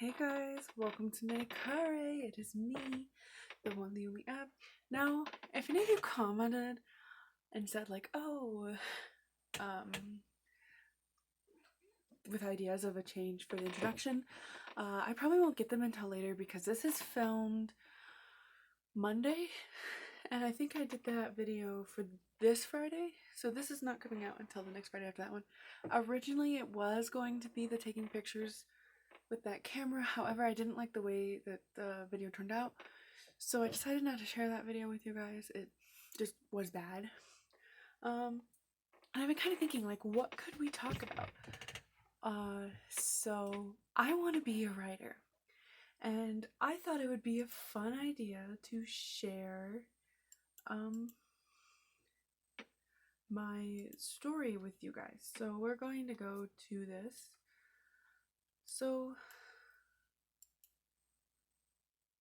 Hey guys, welcome to my Kare. It is me, the one, the only app. Now, if any of you commented and said um, with ideas of a change for the introduction, I probably won't get them until later because this is filmed Monday, and I think I did that video for this Friday, so this is not coming out until the next Friday after that one. Originally, it was going to be the taking pictures with that camera. However, I didn't like the way that the video turned out, so I decided not to share that video with you guys. It just was bad. And I've been kind of thinking, like, what could we talk about? So I want to be a writer, and I thought it would be a fun idea to share my story with you guys. So we're going to go to this. So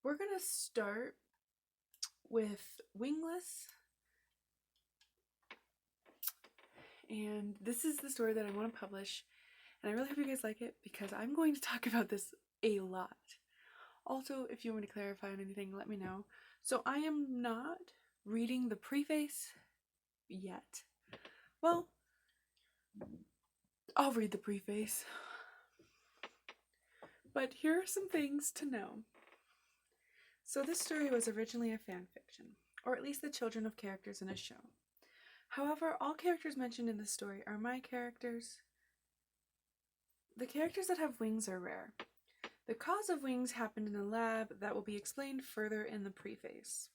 we're gonna start with Wingless, and this is the story that I want to publish, and I really hope you guys like it because I'm going to talk about this a lot. Also, if you want to clarify on anything, let me know. So I am not reading the preface yet. Well, I'll read the preface, but here are some things to know. So this story was originally a fan fiction, or at least the children of characters in a show. However, all characters mentioned in this story are my characters. The characters that have wings are rare. The cause of wings happened in a lab that will be explained further in the preface.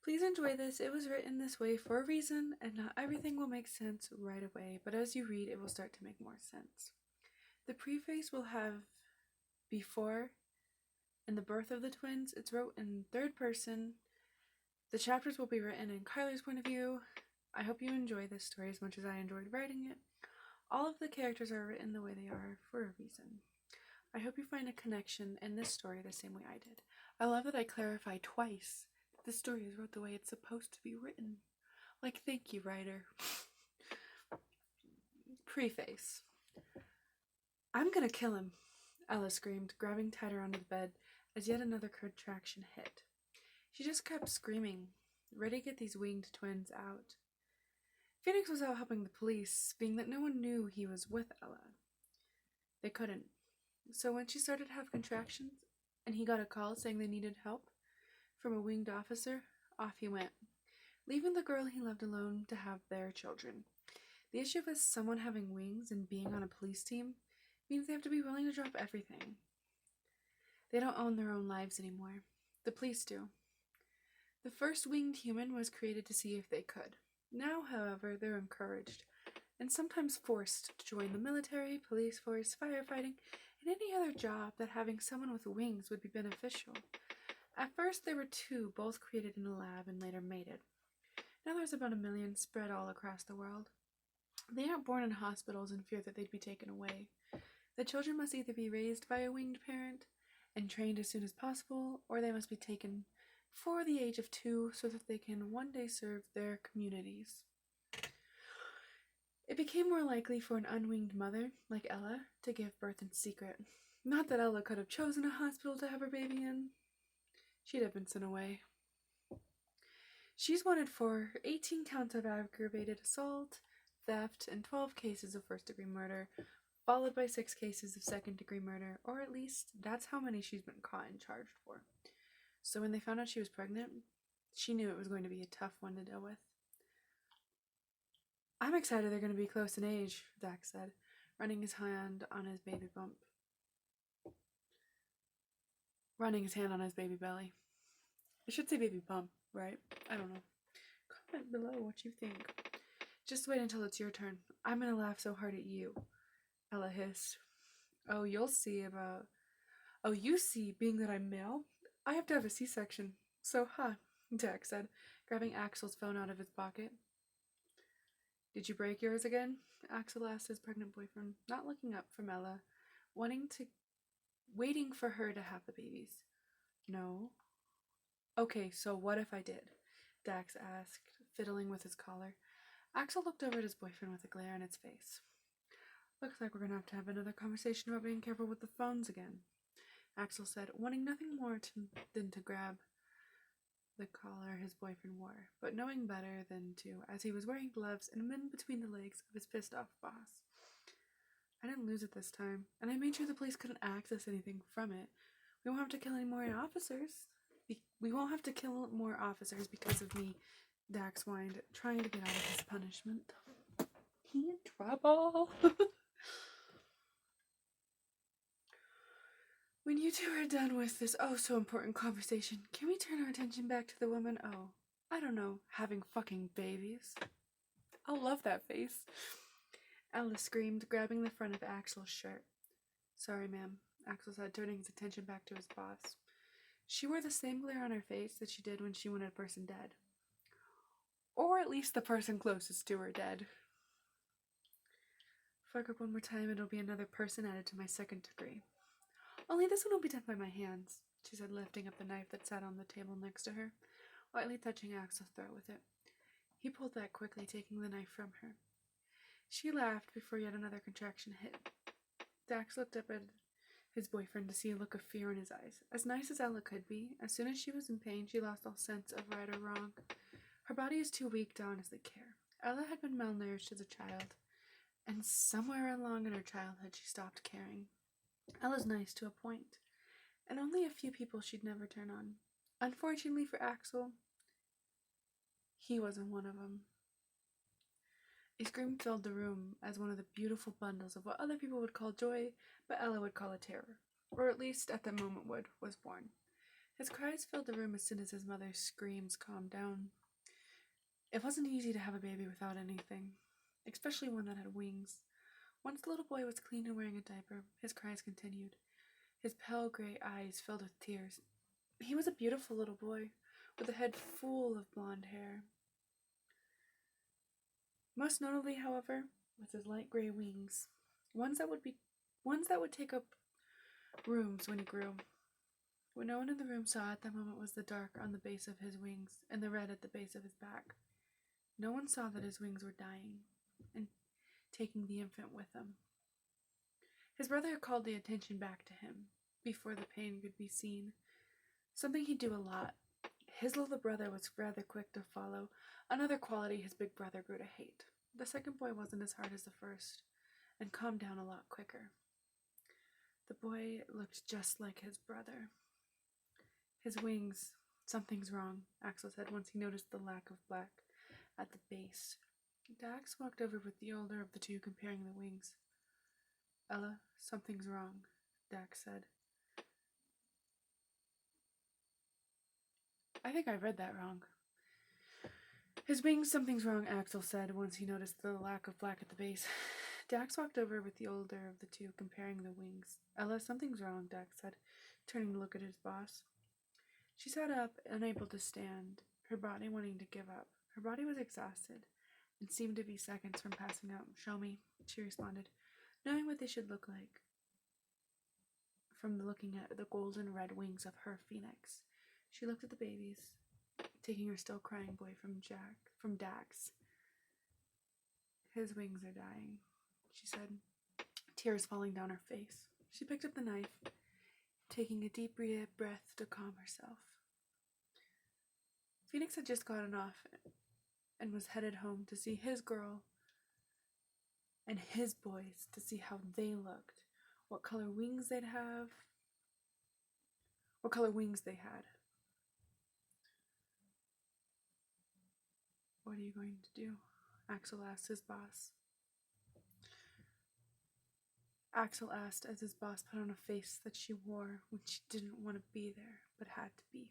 Please enjoy this. It was written this way for a reason, and not everything will make sense right away, but as you read, it will start to make more sense. The preface will have before and the birth of the twins. It's wrote in third person. The chapters will be written in Kyler's point of view. I hope you enjoy this story as much as I enjoyed writing it. All of the characters are written the way they are for a reason. I hope you find a connection in this story the same way I did. I love that I clarify twice that this story is wrote the way it's supposed to be written. Like, thank you, writer. Preface. I'm gonna kill him, Ella screamed, grabbing tighter onto the bed as yet another contraction hit. She just kept screaming, ready to get these winged twins out. Phoenix was out helping the police, being that no one knew he was with Ella. They couldn't. So when she started to have contractions, and he got a call saying they needed help from a winged officer, off he went, leaving the girl he loved alone to have their children. The issue with someone having wings and being on a police team means they have to be willing to drop everything. They don't own their own lives anymore. The police do. The first winged human was created to see if they could. Now, however, they're encouraged, and sometimes forced, to join the military, police force, firefighting, and any other job that having someone with wings would be beneficial. At first, there were two, both created in a lab and later mated. Now there's about 1 million spread all across the world. They aren't born in hospitals in fear that they'd be taken away. The children must either be raised by a winged parent and trained as soon as possible, or they must be taken before the age of 2 so that they can one day serve their communities. It became more likely for an unwinged mother, like Ella, to give birth in secret. Not that Ella could have chosen a hospital to have her baby in. She'd have been sent away. She's wanted for 18 counts of aggravated assault, theft, and 12 cases of first-degree murder, followed by 6 cases of second-degree murder, or at least that's how many she's been caught and charged for. So when they found out she was pregnant, she knew it was going to be a tough one to deal with. I'm excited they're going to be close in age, Dax said, running his hand on his baby bump. Running his hand on his baby belly. I should say baby bump, right? I don't know. Comment below what you think. Just wait until it's your turn. I'm going to laugh so hard at you, Ella hissed. Oh, you'll see about... Oh, you see, being that I'm male, I have to have a C-section. So, Dax said, grabbing Axel's phone out of his pocket. Did you break yours again? Axel asked his pregnant boyfriend, not looking up from Ella, waiting for her to have the babies. No. Okay, so what if I did? Dax asked, fiddling with his collar. Axel looked over at his boyfriend with a glare on its face. Looks like we're gonna have another conversation about being careful with the phones again. Axel said, wanting nothing more than to grab the collar his boyfriend wore, but knowing better than to, as he was wearing gloves and in between the legs of his pissed-off boss. I didn't lose it this time, and I made sure the police couldn't access anything from it. We won't have to kill any more officers. We won't have to kill more officers because of me, Dax whined, trying to get out of his punishment. He in trouble. When you two are done with this oh-so-important conversation, can we turn our attention back to the woman, I don't know, having fucking babies? I'll love that face. Ella screamed, grabbing the front of Axel's shirt. Sorry, ma'am, Axel said, turning his attention back to his boss. She wore the same glare on her face that she did when she wanted a person dead. Or at least the person closest to her dead. Fuck up one more time, it'll be another person added to my second degree. Only this one will be done by my hands, she said, lifting up the knife that sat on the table next to her, lightly touching Axel's throat with it. He pulled back quickly, taking the knife from her. She laughed before yet another contraction hit. Dax looked up at his boyfriend to see a look of fear in his eyes. As nice as Ella could be, as soon as she was in pain, she lost all sense of right or wrong. Her body is too weak to honestly care. Ella had been malnourished as a child, and somewhere along in her childhood she stopped caring. Ella's nice to a point, and only a few people she'd never turn on. Unfortunately for Axel, he wasn't one of them. A scream filled the room as one of the beautiful bundles of what other people would call joy, but Ella would call a terror, or at least at that moment was born. His cries filled the room as soon as his mother's screams calmed down. It wasn't easy to have a baby without anything, especially one that had wings. Once the little boy was clean and wearing a diaper, his cries continued. His pale gray eyes filled with tears. He was a beautiful little boy, with a head full of blonde hair. Most notably, however, was his light gray wings, ones that would take up rooms when he grew. What no one in the room saw at that moment was the dark on the base of his wings and the red at the base of his back. No one saw that his wings were dying and taking the infant with them. His brother called the attention back to him before the pain could be seen, something he'd do a lot. His little brother was rather quick to follow, another quality his big brother grew to hate. The second boy wasn't as hard as the first, and calmed down a lot quicker. The boy looked just like his brother. His wings, something's wrong, Axel said once he noticed the lack of black at the base. Dax walked over with the older of the two, comparing the wings. Ella, something's wrong, Dax said. I think I read that wrong. His wings, something's wrong, Axel said once he noticed the lack of black at the base. Dax walked over with the older of the two, comparing the wings. Ella, something's wrong, Dax said, turning to look at his boss. She sat up, unable to stand, her body wanting to give up. Her body was exhausted and seemed to be seconds from passing out. Show me, she responded, knowing what they should look like from looking at the golden red wings of her phoenix. She looked at the babies, taking her still crying boy from Dax. His wings are dying, she said, tears falling down her face. She picked up the knife, taking a deep breath to calm herself. Phoenix had just gotten off and was headed home to see his girl and his boys, to see how they looked, what color wings they had. What are you going to do? Axel asked his boss. Axel asked as his boss put on a face that she wore when she didn't want to be there, but had to be.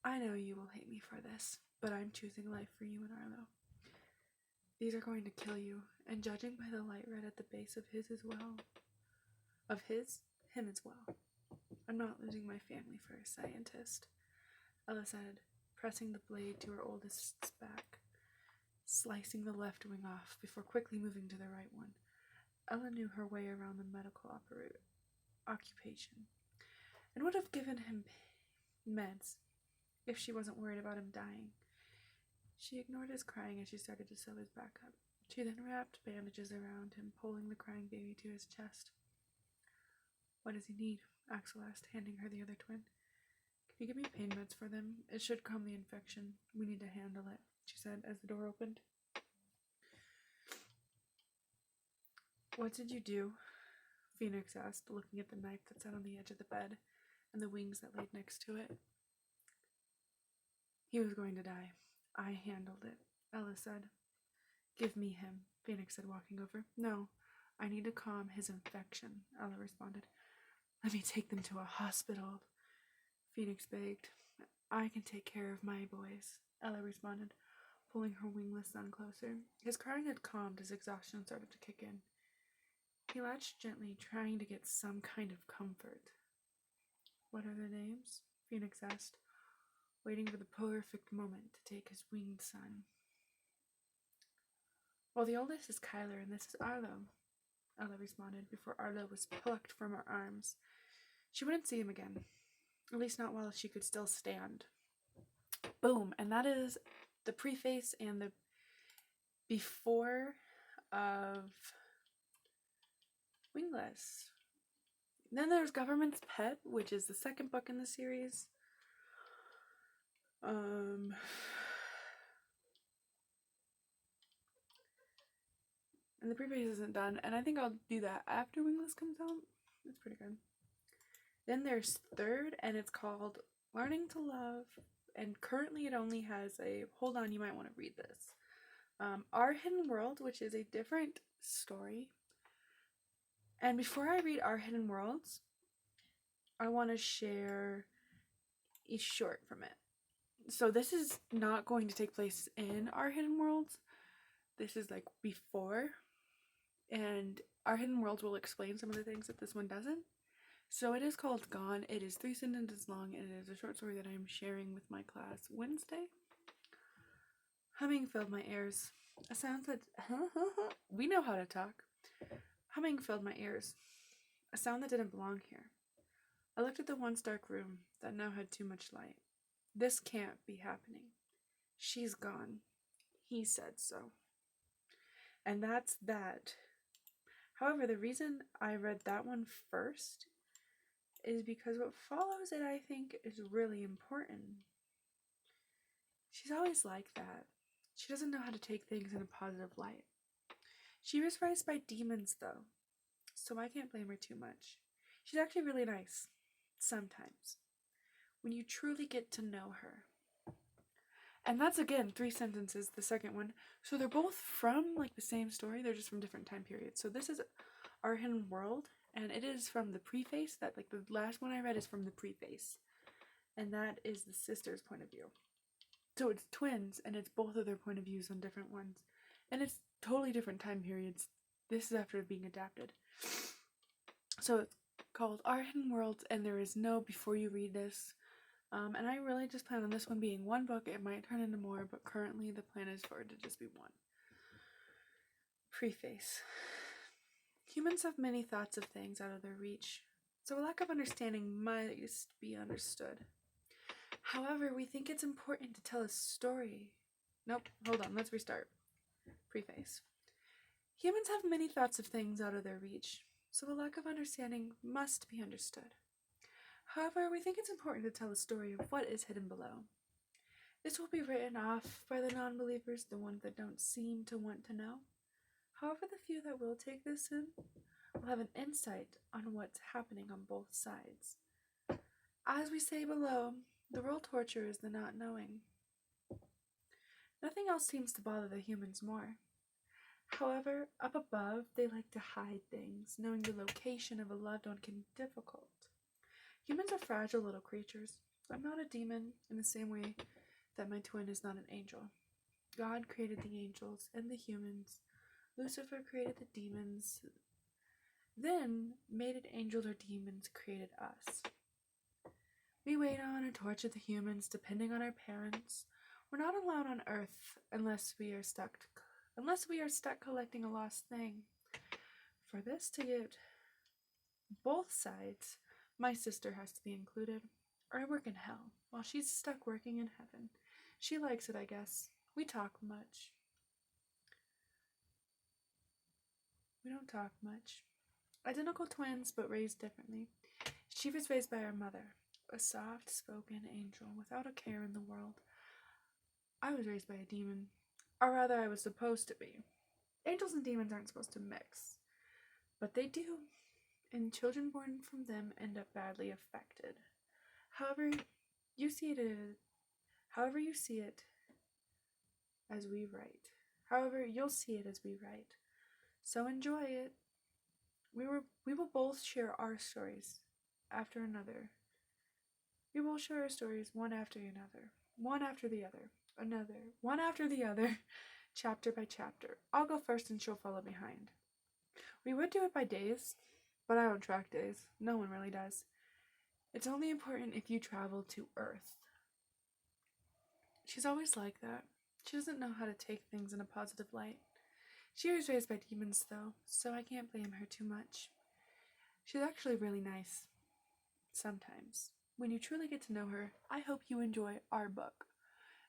I know you will hate me for this, but I'm choosing life for you and Arlo. These are going to kill you, and judging by the light red at the base of his as well. Him as well. I'm not losing my family for a scientist, Ella said, pressing the blade to her oldest's back, slicing the left wing off before quickly moving to the right one. Ella knew her way around the medical occupation, and would have given him meds if she wasn't worried about him dying. She ignored his crying as she started to sew his back up. She then wrapped bandages around him, pulling the crying baby to his chest. What does he need? Axel asked, handing her the other twin. Can you give me pain meds for them? It should calm the infection. We need to handle it, she said as the door opened. What did you do? Phoenix asked, looking at the knife that sat on the edge of the bed and the wings that laid next to it. He was going to die. I handled it, Ella said. Give me him, Phoenix said, walking over. No, I need to calm his infection, Ella responded. Let me take them to a hospital, Phoenix begged. I can take care of my boys, Ella responded, pulling her wingless son closer. His crying had calmed as exhaustion started to kick in. He latched gently, trying to get some kind of comfort. What are their names? Phoenix asked, waiting for the perfect moment to take his winged son. Well, the oldest is Kyler, and this is Arlo, Ella responded before Arlo was plucked from her arms. She wouldn't see him again, at least not while she could still stand. Boom, and that is the preface and the before of Wingless. Then there's Government's Pet, which is the second book in the series. And the preface isn't done, and I think I'll do that after Wingless comes out. It's pretty good. Then there's third, and it's called Learning to Love, and currently it only has a, hold on, you might want to read this. Our Hidden World, which is a different story. And before I read Our Hidden Worlds, I want to share a short from it. So this is not going to take place in Our Hidden Worlds. This is like before. And Our Hidden Worlds will explain some of the things that this one doesn't. So it is called Gone. It is 3 sentences long, and it is a short story that I am sharing with my class Wednesday. Humming filled my ears. A sound that we know how to talk. Humming filled my ears. A sound that didn't belong here. I looked at the once dark room that now had too much light. This can't be happening. She's gone. He said so. And that's that. However, the reason I read that one first is because what follows it, I think, is really important. She's always like that. She doesn't know how to take things in a positive light. She was raised by demons, though, so I can't blame her too much. She's actually really nice, sometimes, when you truly get to know her. And that's, again, 3 sentences, the second one. So they're both from, like, the same story. They're just from different time periods. So this is Our Hidden World, and it is from the preface. That, like, the last one I read is from the preface. And that is the sister's point of view. So it's twins, and it's both of their point of views on different ones. And it's totally different time periods. This is after being adapted. So it's called Our Hidden Worlds, and there is no before you read this. And I really just plan on this one being one book. It might turn into more, but currently the plan is for it to just be one. Preface. Humans have many thoughts of things out of their reach, so a lack of understanding must be understood. However, we think it's important to tell a story. Nope, hold on, let's restart. Preface. Humans have many thoughts of things out of their reach, so a lack of understanding must be understood. However, we think it's important to tell a story of what is hidden below. This will be written off by the non-believers, the ones that don't seem to want to know. However, the few that will take this in will have an insight on what's happening on both sides. As we say below, the real torture is the not knowing. Nothing else seems to bother the humans more. However, up above, they like to hide things. Knowing the location of a loved one can be difficult. Humans are fragile little creatures. I'm not a demon in the same way that my twin is not an angel. God created the angels and the humans. Lucifer created the demons. Then, mated angels or demons created us. We wait on and torture the humans depending on our parents. We're not allowed on Earth unless we are stuck collecting a lost thing. For this to get both sides, my sister has to be included, or I work in hell, while she's stuck working in heaven. She likes it, I guess. We talk much. We don't talk much. Identical twins, but raised differently. She was raised by her mother, a soft-spoken angel without a care in the world. I was raised by a demon. Or rather, I was supposed to be. Angels and demons aren't supposed to mix, but they do, and children born from them end up badly affected. However, you see it as, however you see it as we write. However, you'll see it as we write. So enjoy it. We will both share our stories after another. We will share our stories one after another, one after the other, another, one after the other, chapter by chapter. I'll go first and she'll follow behind. We would do it by days, but I don't track days. No one really does. It's only important if you travel to Earth. She's always like that. She doesn't know how to take things in a positive light. She was raised by demons, though, so I can't blame her too much. She's actually really nice. Sometimes. When you truly get to know her, I hope you enjoy our book.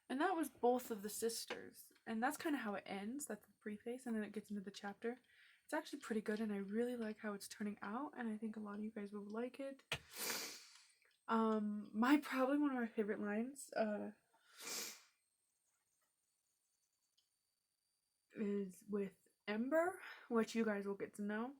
And that was both of the sisters. And that's kind of how it ends. That's the preface, and then it gets into the chapter. It's actually pretty good, and I really like how it's turning out, and I think a lot of you guys will like it. Probably one of my favorite lines, is with Ember, which you guys will get to know.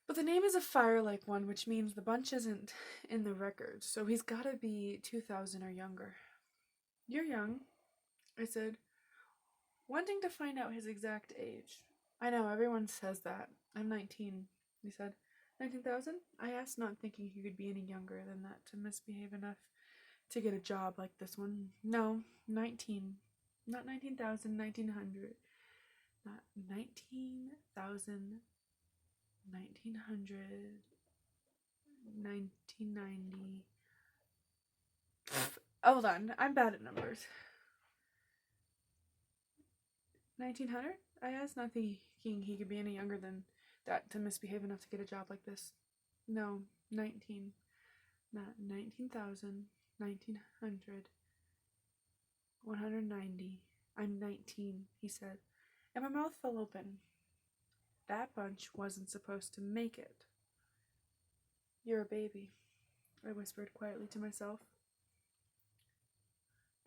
But the name is a fire-like one, which means the bunch isn't in the records, so he's gotta be 2000 or younger. You're young, I said, wanting to find out his exact age. I know, everyone says that. I'm 19, he said. 19,000? I asked, not thinking he could be any younger than that to misbehave enough to get a job like this one. No, 19. Not 19,000, 1900. Not 19,000, 1900, 1990. Hold on, I'm bad at numbers. 1900? I asked, not thinking he could be any younger than that to misbehave enough to get a job like this. No, 19. Not 19,000, 1900, 190. I'm 19, he said, and my mouth fell open. That bunch wasn't supposed to make it. You're a baby, I whispered quietly to myself.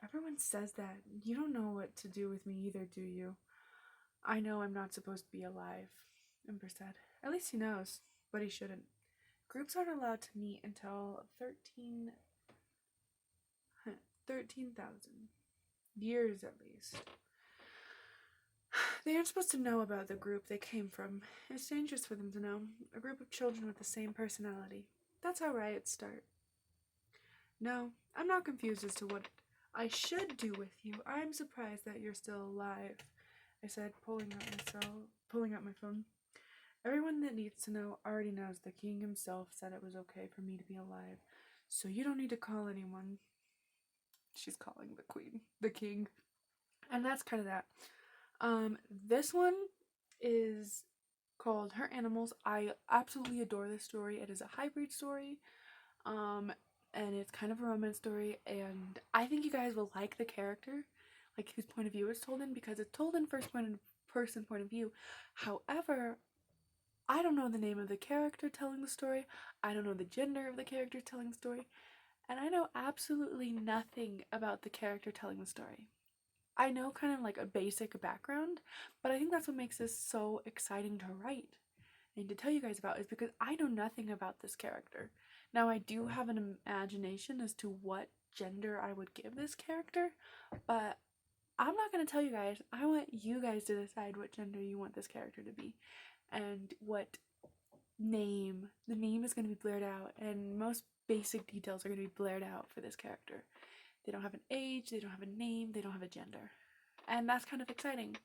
Everyone says that. You don't know what to do with me either, do you? I know I'm not supposed to be alive, Ember said. At least he knows, but he shouldn't. Groups aren't allowed to meet until 13,000 years at least. They aren't supposed to know about the group they came from. It's dangerous for them to know. A group of children with the same personality. That's how riots start. No, I'm not confused as to what I should do with you. I'm surprised that you're still alive, I said, pulling out my phone. Everyone that needs to know already knows the king himself said it was okay for me to be alive, so you don't need to call anyone. She's calling the king. And that's kind of that. This one is called Her Animals. I absolutely adore this story. It is a hybrid story. And it's kind of a romance story, and I think you guys will like the character, like whose point of view it's told in, because it's told in first-person point of view. However, I don't know the name of the character telling the story, I don't know the gender of the character telling the story, and I know absolutely nothing about the character telling the story. I know kind of like a basic background, but I think that's what makes this so exciting to write and to tell you guys about, is because I know nothing about this character. Now, I do have an imagination as to what gender I would give this character, but I'm not going to tell you guys. I want you guys to decide what gender you want this character to be and what name. The name is going to be blurred out, and most basic details are going to be blurred out for this character. They don't have an age, they don't have a name, they don't have a gender. And that's kind of exciting.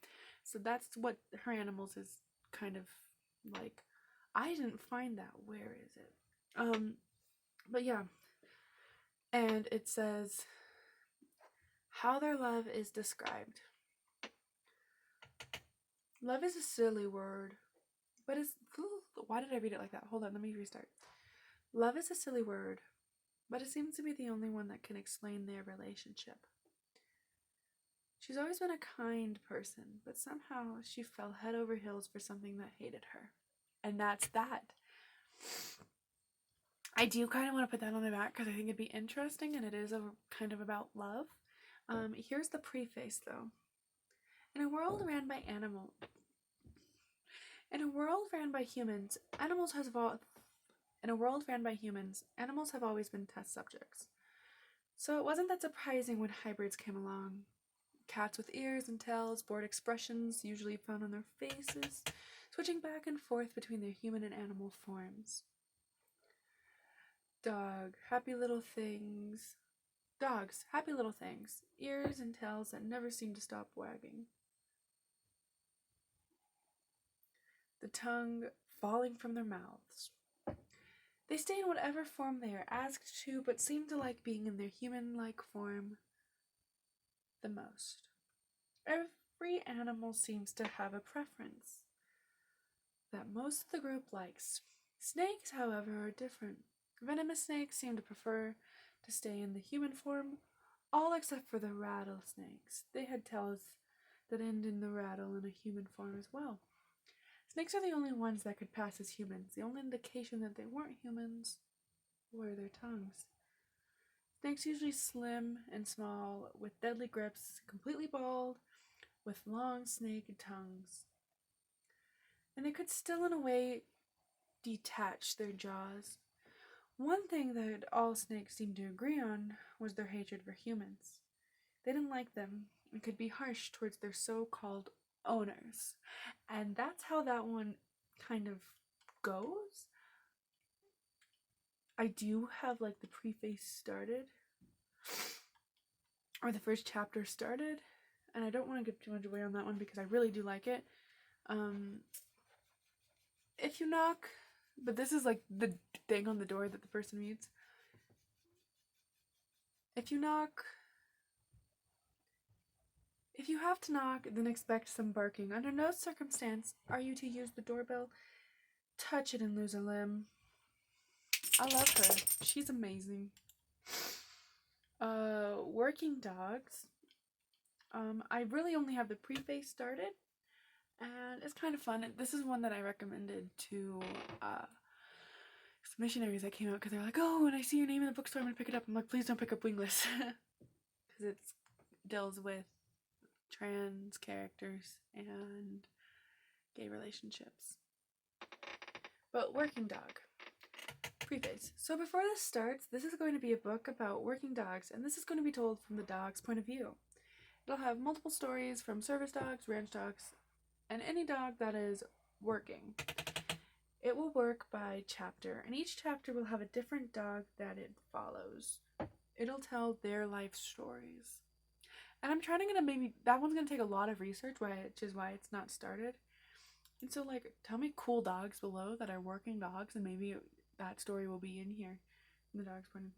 So that's what Her Animals is kind of like. I didn't find that. Where is it? But yeah. And it says how their love is described. Love is a silly word, but it's... Why did I read it like that? Hold on, let me restart. Love is a silly word, but it seems to be the only one that can explain their relationship. She's always been a kind person, but somehow she fell head over heels for something that hated her. And that's that. I do kind of want to put that on the back because I think it'd be interesting, and it is kind of about love. Here's the preface, though. In a world ran by humans, animals have always been test subjects. So it wasn't that surprising when hybrids came along. Cats with ears and tails, bored expressions usually found on their faces, switching back and forth between their human and animal forms. Dogs, happy little things, ears and tails that never seem to stop wagging. The tongue falling from their mouths. They stay in whatever form they are asked to, but seem to like being in their human-like form the most. Every animal seems to have a preference that most of the group likes. Snakes, however, are different. Venomous snakes seem to prefer to stay in the human form, all except for the rattlesnakes. They had tails that end in the rattle in a human form as well. Snakes are the only ones that could pass as humans. The only indication that they weren't humans were their tongues. Snakes usually slim and small, with deadly grips, completely bald, with long snake tongues. And they could still, in a way, detach their jaws. One thing that all snakes seemed to agree on was their hatred for humans. They didn't like them and could be harsh towards their so-called owners. And that's how that one kind of goes. I do have like the preface started, or the first chapter started, and I don't want to give too much away on that one because I really do like it. If you knock, but this is like the thing on the door that the person reads. If you have to knock, then expect some barking. Under no circumstance are you to use the doorbell, touch it and lose a limb. I love her. She's amazing. Working dogs. I really only have the preface started, and it's kind of fun. This is one that I recommended to some missionaries that came out because they were like, "Oh, when I see your name in the bookstore, I'm gonna pick it up." I'm like, "Please don't pick up Wingless," because it deals with trans characters and gay relationships. But working dog. Preface. So before this starts, this is going to be a book about working dogs, and this is going to be told from the dog's point of view. It'll have multiple stories from service dogs, ranch dogs, and any dog that is working. It will work by chapter, and each chapter will have a different dog that it follows. It'll tell their life stories. And I'm trying to maybe, that one's going to take a lot of research, which is why it's not started. And so, like, tell me cool dogs below that are working dogs, and maybe that story will be in here, in the dog's point of view.